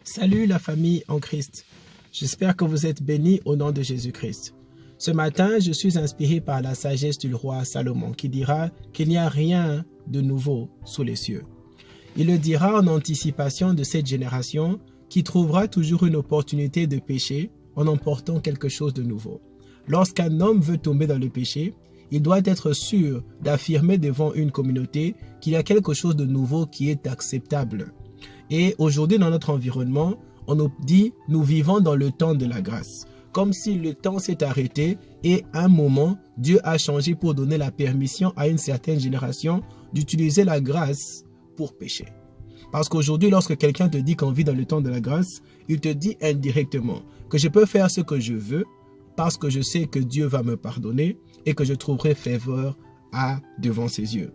Salut la famille en Christ. J'espère que vous êtes bénis au nom de Jésus-Christ. Ce matin, je suis inspiré par la sagesse du roi Salomon qui dira qu'il n'y a rien de nouveau sous les cieux. Il le dira en anticipation de cette génération qui trouvera toujours une opportunité de pécher en emportant quelque chose de nouveau. Lorsqu'un homme veut tomber dans le péché, il doit être sûr d'affirmer devant une communauté qu'il y a quelque chose de nouveau qui est acceptable. Et aujourd'hui, dans notre environnement, on nous dit « nous vivons dans le temps de la grâce ». Comme si le temps s'est arrêté et à un moment, Dieu a changé pour donner la permission à une certaine génération d'utiliser la grâce pour pécher. Parce qu'aujourd'hui, lorsque quelqu'un te dit qu'on vit dans le temps de la grâce, il te dit indirectement que je peux faire ce que je veux parce que je sais que Dieu va me pardonner et que je trouverai faveur devant ses yeux.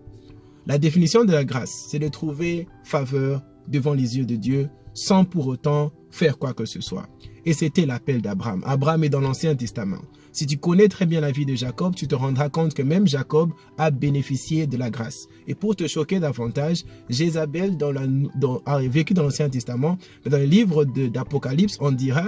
La définition de la grâce, c'est de trouver faveur devant les yeux de Dieu sans pour autant faire quoi que ce soit. Et c'était l'appel d'Abraham. Abraham est dans l'Ancien Testament. Si tu connais très bien la vie de Jacob, tu te rendras compte que même Jacob a bénéficié de la grâce. Et pour te choquer davantage, Jézabel a vécu dans l'Ancien Testament, mais dans le livre d'Apocalypse, on dira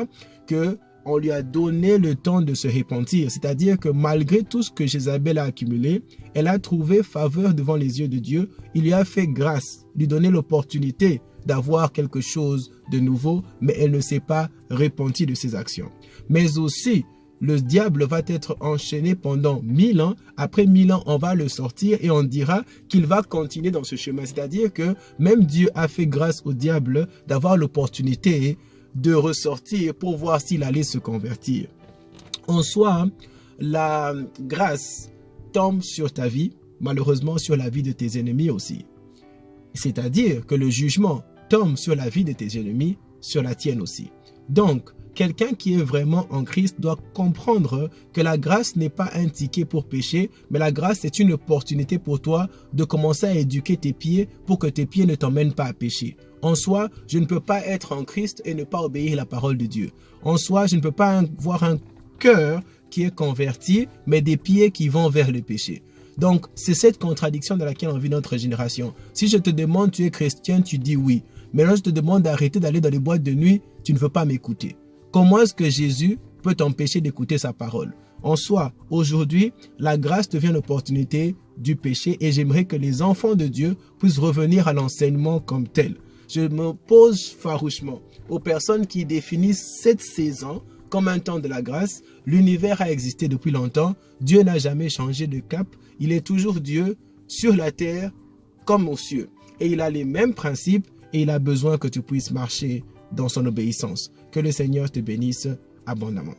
que on lui a donné le temps de se repentir. C'est-à-dire que malgré tout ce que Jézabel a accumulé, elle a trouvé faveur devant les yeux de Dieu. Il lui a fait grâce, lui donner l'opportunité d'avoir quelque chose de nouveau, mais elle ne s'est pas repentie de ses actions. Mais aussi, le diable va être enchaîné pendant 1000 ans. Après 1000 ans, on va le sortir et on dira qu'il va continuer dans ce chemin. C'est-à-dire que même Dieu a fait grâce au diable d'avoir l'opportunité de ressortir pour voir s'il allait se convertir. En soi, la grâce tombe sur ta vie, malheureusement sur la vie de tes ennemis aussi. C'est-à-dire que le jugement tombe sur la vie de tes ennemis, sur la tienne aussi. Donc, quelqu'un qui est vraiment en Christ doit comprendre que la grâce n'est pas un ticket pour pécher, mais la grâce est une opportunité pour toi de commencer à éduquer tes pieds pour que tes pieds ne t'emmènent pas à pécher. En soi, je ne peux pas être en Christ et ne pas obéir à la parole de Dieu. En soi, je ne peux pas avoir un cœur qui est converti, mais des pieds qui vont vers le péché. Donc, c'est cette contradiction dans laquelle on vit notre génération. Si je te demande, tu es chrétien, tu dis oui. Mais là, je te demande d'arrêter d'aller dans les boîtes de nuit, tu ne veux pas m'écouter. Comment est-ce que Jésus peut t'empêcher d'écouter sa parole? En soi, aujourd'hui, la grâce devient l'opportunité du péché et j'aimerais que les enfants de Dieu puissent revenir à l'enseignement comme tel. Je m'oppose farouchement aux personnes qui définissent cette saison comme un temps de la grâce. L'univers a existé depuis longtemps. Dieu n'a jamais changé de cap. Il est toujours Dieu sur la terre comme aux cieux. Et il a les mêmes principes et il a besoin que tu puisses marcher dans son obéissance. Que le Seigneur te bénisse abondamment.